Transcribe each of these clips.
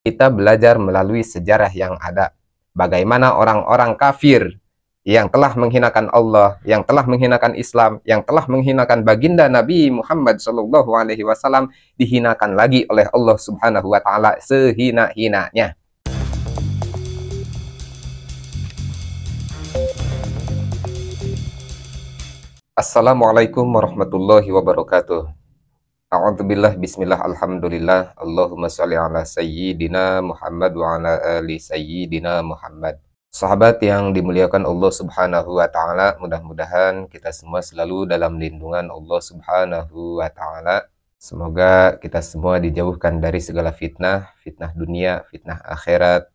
Kita belajar melalui sejarah yang ada. Bagaimana orang-orang kafir yang telah menghinakan Allah, yang telah menghinakan Islam, yang telah menghinakan baginda Nabi Muhammad SAW dihinakan lagi oleh Allah Subhanahu wa taala sehina-hinanya. Assalamualaikum warahmatullahi wabarakatuh. A'udzubillah, bismillah, alhamdulillah, Allahumma sholli ala sayyidina Muhammad wa ala ali sayyidina Muhammad. Sahabat yang dimuliakan Allah Subhanahu wa taala, mudah-mudahan kita semua selalu dalam lindungan Allah Subhanahu wa taala. Semoga kita semua dijauhkan dari segala fitnah, fitnah dunia, fitnah akhirat,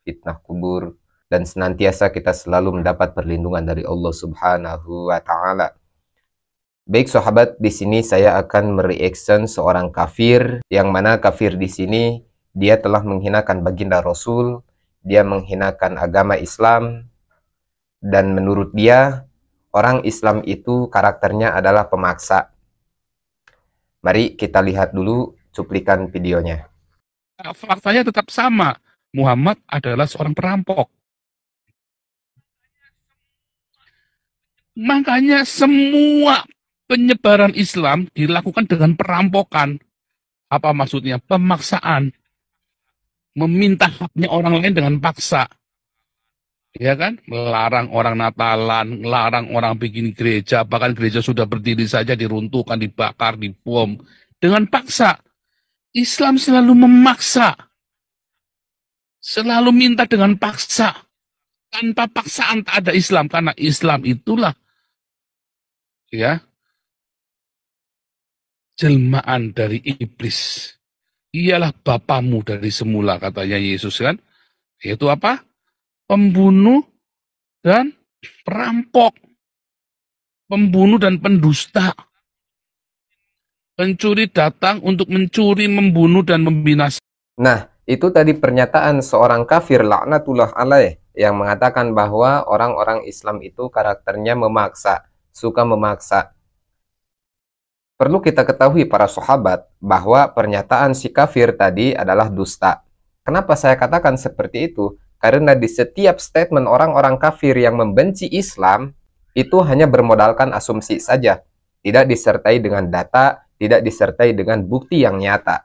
fitnah kubur, dan senantiasa kita selalu mendapat perlindungan dari Allah Subhanahu wa taala. Baik sahabat, di sini saya akan mereaction seorang kafir, yang mana kafir di sini dia telah menghinakan baginda Rasul, dia menghinakan agama Islam, dan menurut dia orang Islam itu karakternya adalah pemaksa. Mari kita lihat dulu cuplikan videonya. Faktanya tetap sama, Muhammad adalah seorang perampok. Makanya semua penyebaran Islam dilakukan dengan perampokan. Apa maksudnya? Pemaksaan. Meminta haknya orang lain dengan paksa. Ya kan? Melarang orang Natalan, melarang orang bikin gereja, bahkan gereja sudah berdiri saja diruntuhkan, dibakar, dibom. Dengan paksa. Islam selalu memaksa. Selalu minta dengan paksa. Tanpa paksaan tak ada Islam. Karena Islam itulah ya jelmaan dari iblis. Ialah bapamu dari semula, katanya Yesus kan. Yaitu apa? Pembunuh dan perampok. Pembunuh dan pendusta. Pencuri datang untuk mencuri, membunuh, dan membinasakan. Nah, itu tadi pernyataan seorang kafir laknatullah alaih yang mengatakan bahwa orang-orang Islam itu karakternya memaksa, suka memaksa. Perlu kita ketahui para sahabat bahwa pernyataan si kafir tadi adalah dusta. Kenapa saya katakan seperti itu? Karena di setiap statement orang-orang kafir yang membenci Islam itu hanya bermodalkan asumsi saja, tidak disertai dengan data, tidak disertai dengan bukti yang nyata.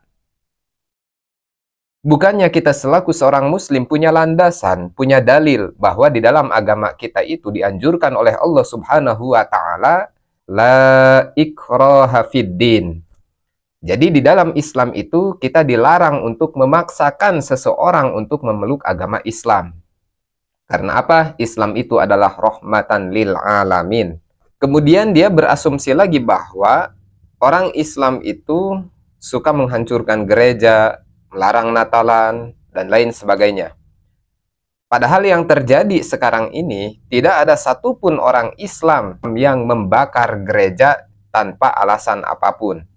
Bukannya kita selaku seorang muslim punya landasan, punya dalil bahwa di dalam agama kita itu dianjurkan oleh Allah Subhanahu wa taala la ikraha fiddin. Jadi di dalam Islam itu kita dilarang untuk memaksakan seseorang untuk memeluk agama Islam. Karena apa? Islam itu adalah rahmatan lil alamin. Kemudian dia berasumsi lagi bahwa orang Islam itu suka menghancurkan gereja, melarang Natalan, dan lain sebagainya. Padahal yang terjadi sekarang ini, tidak ada satupun orang Islam yang membakar gereja tanpa alasan apapun.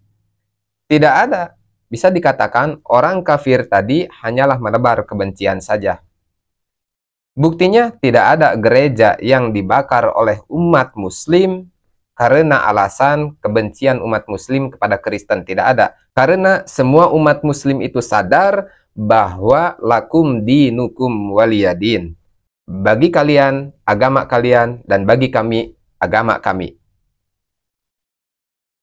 Tidak ada. Bisa dikatakan orang kafir tadi hanyalah menebar kebencian saja. Buktinya tidak ada gereja yang dibakar oleh umat muslim karena alasan kebencian umat muslim kepada Kristen. Tidak ada. Karena semua umat muslim itu sadar bahwa lakum dinukum waliyadin. Bagi kalian, agama kalian, dan bagi kami, agama kami.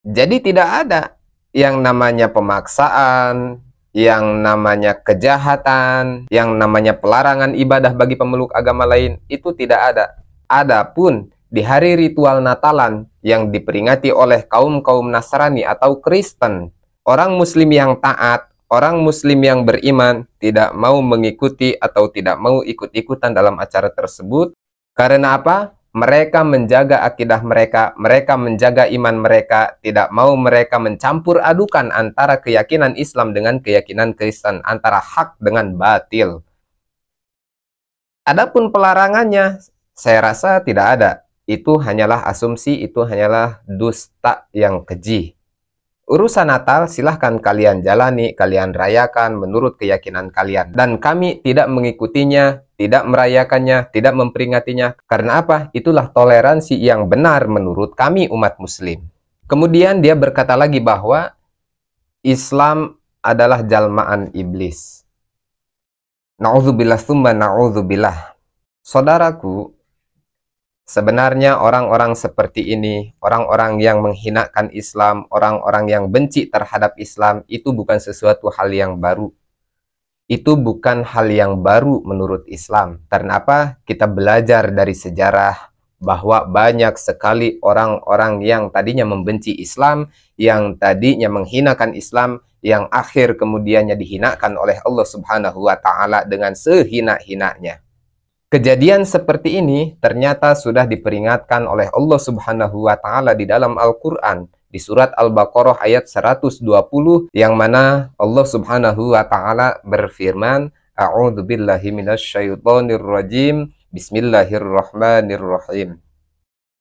Jadi tidak ada yang namanya pemaksaan, yang namanya kejahatan, yang namanya pelarangan ibadah bagi pemeluk agama lain, itu tidak ada. Adapun di hari ritual Natalan yang diperingati oleh kaum-kaum Nasrani atau Kristen, orang muslim yang taat, orang muslim yang beriman tidak mau mengikuti atau tidak mau ikut-ikutan dalam acara tersebut. Karena apa? Mereka menjaga akidah mereka, mereka menjaga iman mereka, tidak mau mereka mencampur adukan antara keyakinan Islam dengan keyakinan Kristen, antara hak dengan batil. Adapun pelarangannya, saya rasa tidak ada. Itu hanyalah asumsi, itu hanyalah dusta yang keji. Urusan Natal silahkan kalian jalani, kalian rayakan menurut keyakinan kalian. Dan kami tidak mengikutinya, tidak merayakannya, tidak memperingatinya. Karena apa? Itulah toleransi yang benar menurut kami umat muslim. Kemudian dia berkata lagi bahwa Islam adalah jalmaan iblis. Na'udzubillah tsumma na'udzubillah. Saudaraku, sebenarnya orang-orang seperti ini, orang-orang yang menghinakan Islam, orang-orang yang benci terhadap Islam, itu bukan sesuatu hal yang baru. Itu bukan hal yang baru menurut Islam. Karena apa? Kita belajar dari sejarah bahwa banyak sekali orang-orang yang tadinya membenci Islam, yang tadinya menghinakan Islam, yang akhir kemudiannya dihinakan oleh Allah Subhanahu wa Ta'ala dengan sehina-hinanya. Kejadian seperti ini ternyata sudah diperingatkan oleh Allah Subhanahu wa Ta'ala di dalam Al-Quran, di surat Al-Baqarah ayat 120, yang mana Allah Subhanahu wa Ta'ala berfirman, A'udzu billahi minasyaitonir rajim. Bismillahirrahmanirrahim.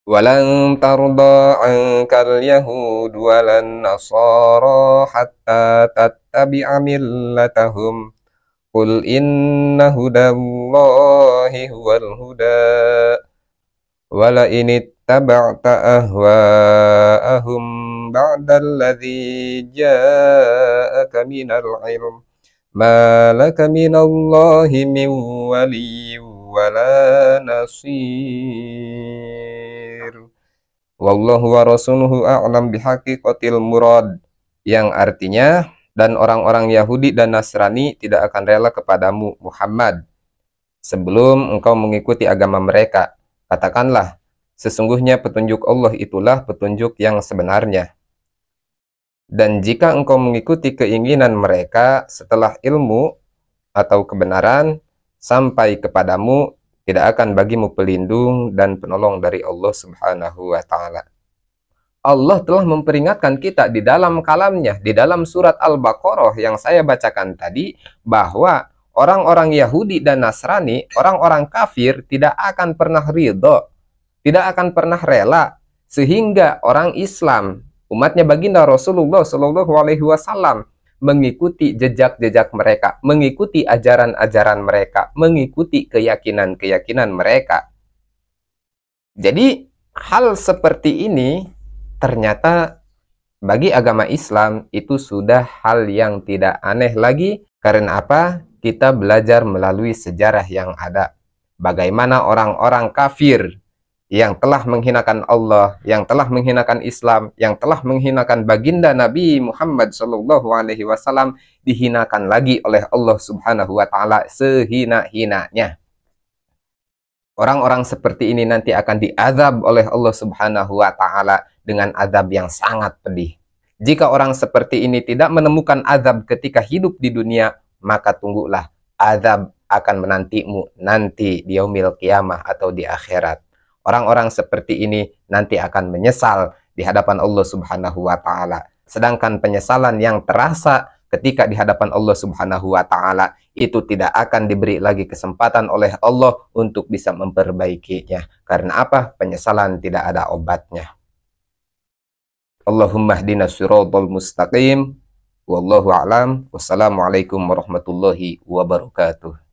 Walan tarda 'ankal yahud walan nasara hatta tattabi'a millatahum. Qul inna hudallahi huwal huda wala inittaba'ta ahwa'ahum ba'dalladzi ja'aka minal ilm ma laka minallahi min waliyyin wala nasir. Wallahu wa rasuluhu a'lam bihaqiqatil murad, yang artinya, dan orang-orang Yahudi dan Nasrani tidak akan rela kepadamu Muhammad sebelum engkau mengikuti agama mereka. Katakanlah, sesungguhnya petunjuk Allah itulah petunjuk yang sebenarnya. Dan jika engkau mengikuti keinginan mereka setelah ilmu atau kebenaran sampai kepadamu, tidak akan bagimu pelindung dan penolong dari Allah Subhanahu wa Ta'ala. Allah telah memperingatkan kita di dalam kalamnya, di dalam surat Al-Baqarah yang saya bacakan tadi, bahwa orang-orang Yahudi dan Nasrani, orang-orang kafir, tidak akan pernah ridho, tidak akan pernah rela, sehingga orang Islam, umatnya baginda Rasulullah Shallallahu Alaihi Wasallam, mengikuti jejak-jejak mereka, mengikuti ajaran-ajaran mereka, mengikuti keyakinan-keyakinan mereka. Jadi hal seperti ini ternyata bagi agama Islam itu sudah hal yang tidak aneh lagi. Karena apa? Kita belajar melalui sejarah yang ada. Bagaimana orang-orang kafir yang telah menghinakan Allah, yang telah menghinakan Islam, yang telah menghinakan baginda Nabi Muhammad SAW, dihinakan lagi oleh Allah Subhanahu wa Ta'ala sehina-hinanya. Orang-orang seperti ini nanti akan diazab oleh Allah Subhanahu wa Ta'ala dengan azab yang sangat pedih. Jika orang seperti ini tidak menemukan azab ketika hidup di dunia, maka tunggulah azab akan menantimu nanti di yaumil qiyamah atau di akhirat. Orang-orang seperti ini nanti akan menyesal di hadapan Allah Subhanahu wa Ta'ala. Sedangkan penyesalan yang terasa ketika di hadapan Allah Subhanahu wa Ta'ala itu tidak akan diberi lagi kesempatan oleh Allah untuk bisa memperbaikinya. Karena apa? Penyesalan tidak ada obatnya. Allahumma hdina siratal mustaqim. Wallahu a'lam. Wassalamualaikum warahmatullahi wabarakatuh.